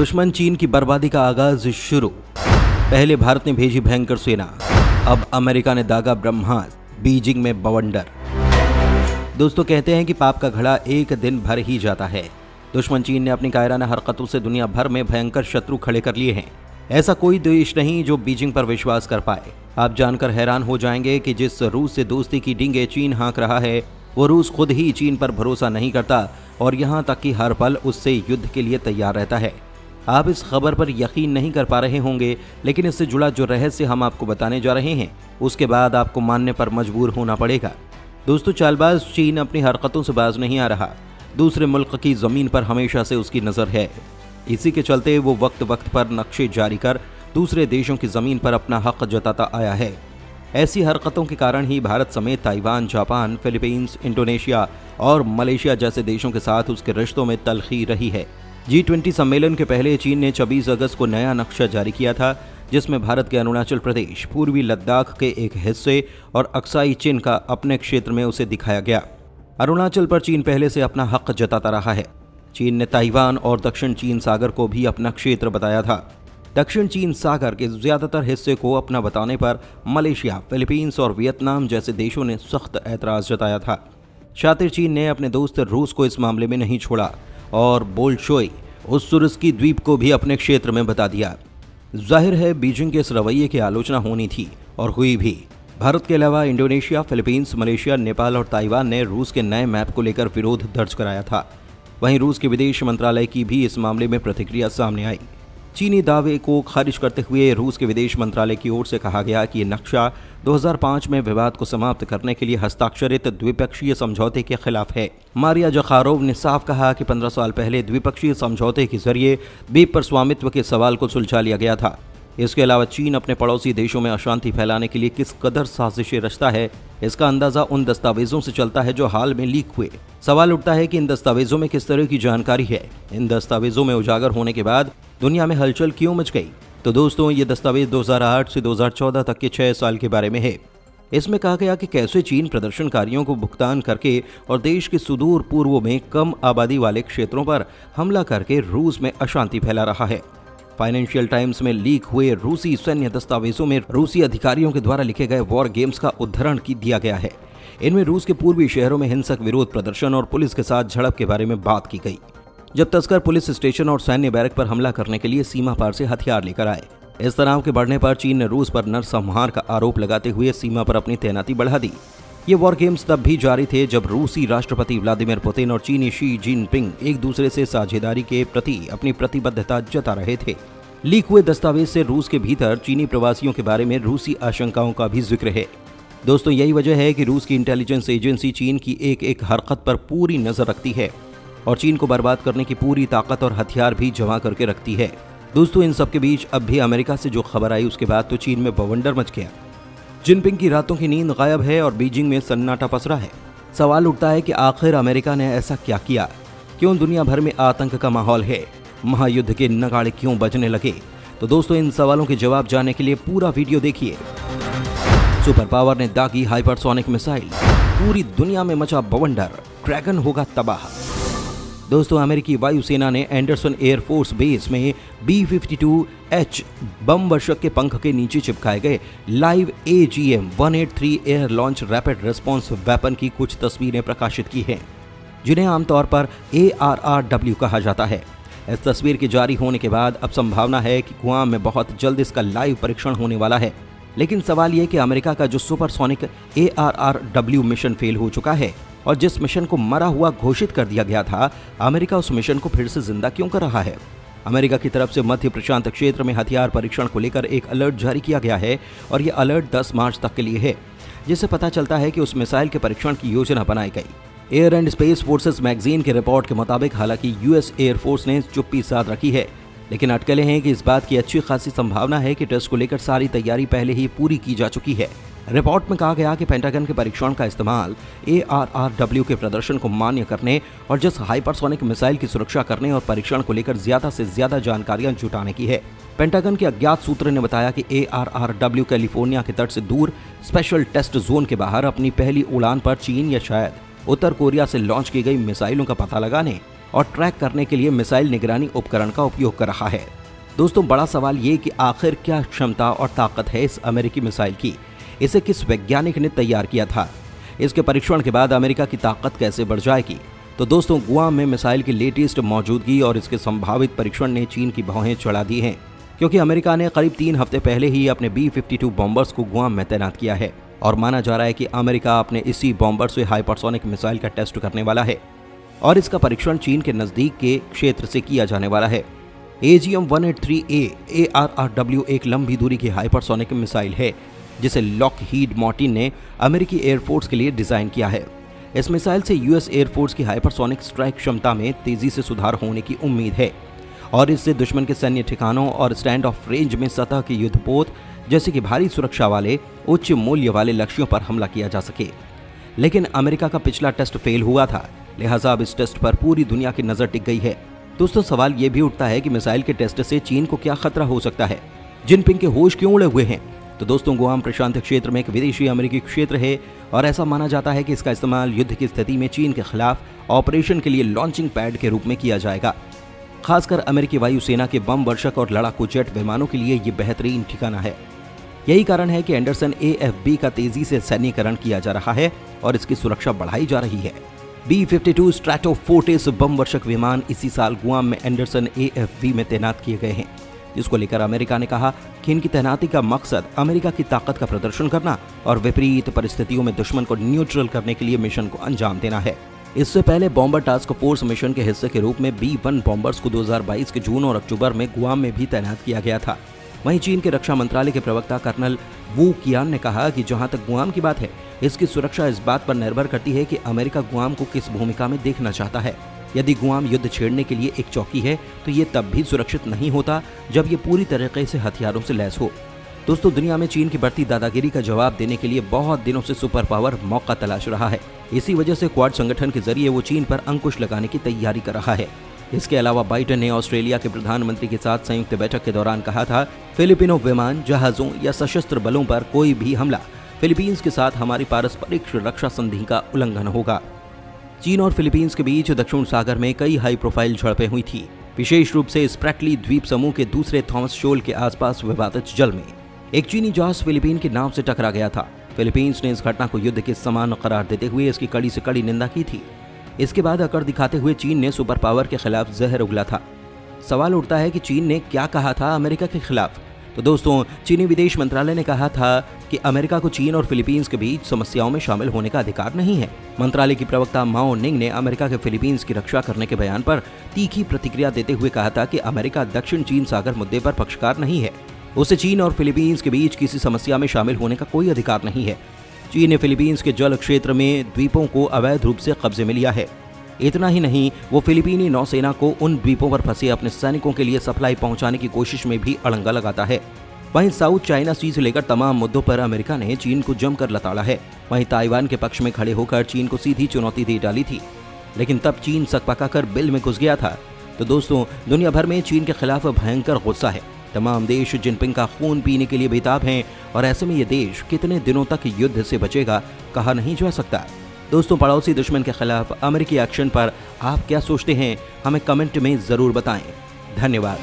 दुश्मन चीन की बर्बादी का आगाज शुरू। पहले भारत ने भेजी भयंकर सेना, अब अमेरिका ने दागा ब्रह्मास्त्र, बीजिंग में बवंडर। दोस्तों कहते हैं कि पाप का घड़ा एक दिन भर ही जाता है। दुश्मन चीन ने अपनी कायराना हरकतों से दुनिया भर में भयंकर शत्रु खड़े कर लिए हैं। ऐसा कोई देश नहीं जो बीजिंग पर विश्वास कर पाए। आप जानकर हैरान हो जाएंगे कि जिस रूस से दोस्ती की डींगे चीन हाँक रहा है, वो रूस खुद ही चीन पर भरोसा नहीं करता और यहाँ तक कि हर पल उससे युद्ध के लिए तैयार रहता है। आप इस खबर पर यकीन नहीं कर पा रहे होंगे, लेकिन इससे जुड़ा जो रहस्य हम आपको बताने जा रहे हैं, उसके बाद आपको मानने पर मजबूर होना पड़ेगा। दोस्तों, चालबाज चीन अपनी हरकतों से बाज नहीं आ रहा। दूसरे मुल्क की जमीन पर हमेशा से उसकी नजर है। इसी के चलते वो वक्त वक्त पर नक्शे जारी कर दूसरे देशों की जमीन पर अपना हक जताता आया है। ऐसी हरकतों के कारण ही भारत समेत ताइवान, जापान, फिलीपींस, इंडोनेशिया और मलेशिया जैसे देशों के साथ उसके रिश्तों में तलखी रही है। G20 सम्मेलन के पहले चीन ने 26 अगस्त को नया नक्शा जारी किया था, जिसमें भारत के अरुणाचल प्रदेश, पूर्वी लद्दाख के एक हिस्से और अक्साई चिन का अपने क्षेत्र में उसे दिखाया गया। अरुणाचल पर चीन पहले से अपना हक जताता रहा है। चीन ने ताइवान और दक्षिण चीन सागर को भी अपना क्षेत्र बताया था। दक्षिण चीन सागर के ज्यादातर हिस्से को अपना बताने पर मलेशिया, फिलीपींस और वियतनाम जैसे देशों ने सख्त ऐतराज जताया था। शातिर चीन ने अपने दोस्त रूस को इस मामले में नहीं छोड़ा और बोल्शोई उस सुरस्की द्वीप को भी अपने क्षेत्र में बता दिया। जाहिर है बीजिंग के इस रवैये की आलोचना होनी थी और हुई भी। भारत के अलावा इंडोनेशिया, फिलीपींस, मलेशिया, नेपाल और ताइवान ने रूस के नए मैप को लेकर विरोध दर्ज कराया था। वहीं रूस के विदेश मंत्रालय की भी इस मामले में प्रतिक्रिया सामने आई। चीनी दावे को खारिज करते हुए रूस के विदेश मंत्रालय की ओर से कहा गया कि ये नक्शा 2005 में विवाद को समाप्त करने के लिए हस्ताक्षरित द्विपक्षीय समझौते के खिलाफ है। मारिया जखारोव ने साफ कहा कि 15 साल पहले द्विपक्षीय समझौते के जरिए द्वीप पर स्वामित्व के सवाल को सुलझा लिया गया था। इसके अलावा चीन अपने पड़ोसी देशों में अशांति फैलाने के लिए किस कदर साजिशें रचता है, इसका अंदाजा उन दस्तावेजों से चलता है जो हाल में लीक हुए। सवाल उठता है कि इन दस्तावेजों में किस तरह की जानकारी है। इन दस्तावेजों में उजागर होने के बाद दुनिया में हलचल क्यों मच गई? तो दोस्तों, ये दस्तावेज 2008 से 2014 तक के 6 साल के बारे में है। इसमें कहा गया कि कैसे चीन प्रदर्शनकारियों को भुगतान करके और देश के सुदूर पूर्व में कम आबादी वाले क्षेत्रों पर हमला करके रूस में अशांति फैला रहा है। फाइनेंशियल टाइम्स में लीक हुए रूसी सैन्य दस्तावेजों में रूसी अधिकारियों के द्वारा लिखे गए वॉर गेम्स का उद्धरण दिया गया है। इनमें रूस के पूर्वी शहरों में हिंसक विरोध प्रदर्शन और पुलिस के साथ झड़प के बारे में बात की गई, जब तस्कर पुलिस स्टेशन और सैन्य बैरक पर हमला करने के लिए सीमा पार से हथियार लेकर आए। इस तनाव के बढ़ने पर चीन ने रूस पर नरसंहार का आरोप लगाते हुए सीमा पर अपनी तैनाती बढ़ा दी। ये वॉर गेम्स तब भी जारी थे जब रूसी राष्ट्रपति व्लादिमीर पुतिन और चीनी शी जिनपिंग एक दूसरे से साझेदारी के प्रति अपनी प्रतिबद्धता जता रहे थे। लीक हुए दस्तावेज से रूस के भीतर चीनी प्रवासियों के बारे में रूसी आशंकाओं का भी जिक्र है। दोस्तों, यही वजह है कि रूस की इंटेलिजेंस एजेंसी चीन की एक एक हरकत पर पूरी नजर रखती है और चीन को बर्बाद करने की पूरी ताकत और हथियार भी जमा करके रखती है। दोस्तों, इन सब के बीच अब भी अमेरिका से जो खबर आई उसके बाद तो चीन में बवंडर मच गया। जिनपिंग की रातों की नींद गायब है और बीजिंग में सन्नाटा पसरा है। सवाल उठता है कि आखिर अमेरिका ने ऐसा क्या किया? क्यों दुनिया भर में आतंक का माहौल है? महायुद्ध के नगाड़े क्यों बजने लगे? तो दोस्तों, इन सवालों के जवाब जानने के लिए पूरा वीडियो देखिए। सुपर पावर ने दागी हाइपरसोनिक मिसाइल, पूरी दुनिया में मचा बवंडर, ड्रैगन होगा तबाह। दोस्तों, अमेरिकी वायुसेना ने एंडरसन एयरफोर्स बेस में B-52H बम वर्षक के पंख के नीचे चिपकाए गए live AGM-183 air launch rapid response weapon की कुछ तस्वीरें प्रकाशित की हैं, जिन्हें आमतौर पर ARRW कहा जाता है। इस तस्वीर के जारी होने के बाद अब संभावना है कि गुआम में बहुत जल्द इसका लाइव परीक्षण होने वाला है। लेकिन सवाल यह कि अमेरिका का जो सुपरसोनिक ARRW मिशन फेल हो चुका है और जिस मिशन को मरा हुआ घोषित कर दिया गया था, अमेरिका उस मिशन को फिर से जिंदा क्यों कर रहा है? अमेरिका की तरफ से मध्य प्रशांत क्षेत्र में हथियार परीक्षण को लेकर एक अलर्ट जारी किया गया है और यह अलर्ट 10 मार्च तक के लिए है, जिससे पता चलता है कि उस मिसाइल के परीक्षण की योजना बनाई गई। Air and space forces magazine के रिपोर्ट के मुताबिक हालांकि यूएस एयरफोर्स ने चुप्पी साध रखी है, लेकिन अटकलें हैं कि इस बात की अच्छी खासी संभावना है कि टेस्ट को लेकर सारी तैयारी पहले ही पूरी की जा चुकी है। रिपोर्ट में कहा गया कि पेंटागन के परीक्षण का इस्तेमाल ARRW के प्रदर्शन को मान्य करने और जिस हाइपरसोनिक मिसाइल की सुरक्षा करने और परीक्षण को लेकर ज्यादा से ज्यादा जानकारियां जुटाने की है। पेंटागन के अज्ञात सूत्र ने बताया कि ARRW कैलिफोर्निया के तट से दूर स्पेशल टेस्ट जोन के बाहर अपनी पहली उड़ान पर चीन या शायद उत्तर कोरिया से लॉन्च की गई मिसाइलों का पता लगाने और ट्रैक करने के लिए मिसाइल निगरानी उपकरण का उपयोग कर रहा है। दोस्तों, बड़ा सवाल ये कि आखिर क्या क्षमता और ताकत है इस अमेरिकी मिसाइल की, इसे किस वैज्ञानिक ने तैयार किया था, इसके परीक्षण के बाद अमेरिका की ताकत कैसे बढ़ जाएगी। तो दोस्तों, गुआम में मिसाइल की लेटेस्ट मौजूदगी और इसके संभावित परीक्षण ने चीन की भौहें चढ़ा दी हैं, क्योंकि अमेरिका ने करीब 3 हफ्ते पहले ही अपने B-52 बॉम्बर्स को गुआम में तैनात किया है और माना जा रहा है कि अमेरिका अपने इसी बॉम्बर से हाइपरसोनिक मिसाइल का टेस्ट करने वाला है और इसका परीक्षण चीन के नजदीक के क्षेत्र से किया जाने वाला है। AGM-183A ARRW एक लंबी दूरी की हाइपरसोनिक मिसाइल है जिसे लॉकहीड मार्टिन ने अमेरिकी एयरफोर्स के लिए डिजाइन किया है। इस मिसाइल से US एयरफोर्स की हाइपरसोनिक स्ट्राइक क्षमता में तेजी से सुधार होने की उम्मीद है और इससे दुश्मन के सैन्य ठिकानों और स्टैंड ऑफ रेंज में सतह के युद्धपोत जैसे कि भारी सुरक्षा वाले उच्च मूल्य वाले लक्ष्यों पर हमला किया जा सके। लेकिन अमेरिका का पिछला टेस्ट फेल हुआ था, लिहाजा अब इस टेस्ट पर पूरी दुनिया की नजर टिक गई है। दोस्तों, सवाल ये भी उठता है कि मिसाइल के टेस्ट से चीन को क्या खतरा हो सकता है, जिनपिंग के होश क्यों उड़े हुए हैं। तो दोस्तों, गुआम प्रशांत क्षेत्र में एक विदेशी अमेरिकी क्षेत्र है और ऐसा माना जाता है कि इसका इस्तेमाल युद्ध की स्थिति में चीन के खिलाफ ऑपरेशन के लिए लॉन्चिंग पैड के रूप में किया जाएगा। खासकर अमेरिकी वायुसेना के बम वर्षक और लड़ाकू जेट विमानों के लिए ये बेहतरीन ठिकाना है। यही कारण है कि एंडरसन AFB का तेजी से सैन्यीकरण किया जा रहा है और इसकी सुरक्षा बढ़ाई जा रही है। B-52 स्ट्रैटोफोर्टिस बम वर्षक विमान इसी साल गुआम में एंडरसन AFB में तैनात किए गए हैं, जिसको लेकर अमेरिका ने कहा कि इनकी तैनाती का मकसद अमेरिका की ताकत का प्रदर्शन करना और विपरीत परिस्थितियों में दुश्मन को न्यूट्रल करने के लिए मिशन को अंजाम देना है। इससे पहले बॉम्बर टास्क फोर्स मिशन के हिस्से के रूप में B-1 बॉम्बर्स को 2022 के जून और अक्टूबर में गुआम में भी तैनात किया गया था। वहीं चीन के रक्षा मंत्रालय के प्रवक्ता कर्नल वू कियान ने कहा कि जहां तक गुआम की बात है, इसकी सुरक्षा इस बात पर निर्भर करती है कि अमेरिका गुआम को किस भूमिका में देखना चाहता है। यदि गुआम युद्ध छेड़ने के लिए एक चौकी है तो ये तब भी सुरक्षित नहीं होता जब ये पूरी तरीके से हथियारों से लैस हो। दोस्तों, दुनिया में चीन की बढ़ती दादागिरी का जवाब देने के लिए बहुत दिनों से सुपर पावर मौका तलाश रहा है। इसी वजह से क्वाड संगठन के जरिए वो चीन पर अंकुश लगाने की तैयारी कर रहा है। इसके अलावा बाइडेन ने ऑस्ट्रेलिया के प्रधानमंत्री के साथ संयुक्त बैठक के दौरान कहा था, फिलिपिनो विमान, जहाजों या सशस्त्र बलों पर कोई भी हमला फिलीपींस के साथ हमारी पारस्परिक रक्षा संधि का उल्लंघन होगा। चीन और फिलीपींस के बीच दक्षिण सागर में कई हाई प्रोफाइल झड़पें हुई थी, विशेष रूप से स्प्रैटली द्वीप समूह के दूसरे थॉमस शोल के आसपास विवादित जल में एक चीनी जहाज फिलीपीन के नाव से टकरा गया था। फिलीपींस ने इस घटना को युद्ध के समान करार देते हुए इसकी कड़ी से कड़ी निंदा की थी। इसके बाद अकड़ दिखाते हुए चीन ने सुपर पावर के खिलाफ जहर उगला था। सवाल उठता है कि चीन ने क्या कहा था अमेरिका के खिलाफ। तो दोस्तों, चीनी विदेश मंत्रालय ने कहा था कि अमेरिका को चीन और फिलीपींस के बीच समस्याओं में शामिल होने का अधिकार नहीं है। मंत्रालय की प्रवक्ता माओ निंग ने अमेरिका के फिलीपींस की रक्षा करने के बयान पर तीखी प्रतिक्रिया देते हुए कहा था कि अमेरिका दक्षिण चीन सागर मुद्दे पर पक्षकार नहीं है। उसे चीन और फिलीपींस के बीच किसी समस्या में शामिल होने का कोई अधिकार नहीं है। चीन ने फिलीपींस के जल क्षेत्र में द्वीपों को अवैध रूप से कब्जे में लिया है। इतना ही नहीं, वो फिलीपीनी नौसेना को उन द्वीपों पर फंसे अपने सैनिकों के लिए सप्लाई पहुंचाने की कोशिश में भी अड़ंगा लगाता है। वहीं साउथ चाइना सी से लेकर तमाम मुद्दों पर अमेरिका ने चीन को जमकर लताड़ा है। वहीं ताइवान के पक्ष में खड़े होकर चीन को सीधी चुनौती दे डाली थी, लेकिन तब चीन सकपकाकर बिल में घुस गया था। तो दोस्तों, दुनिया भर में चीन के खिलाफ भयंकर गुस्सा है। तमाम देश जिनपिंग का खून पीने के लिए बेताब हैं और ऐसे में ये देश कितने दिनों तक युद्ध से बचेगा कहा नहीं जा सकता। दोस्तों, पड़ोसी दुश्मन के खिलाफ अमेरिकी एक्शन पर आप क्या सोचते हैं, हमें कमेंट में जरूर बताएं। धन्यवाद।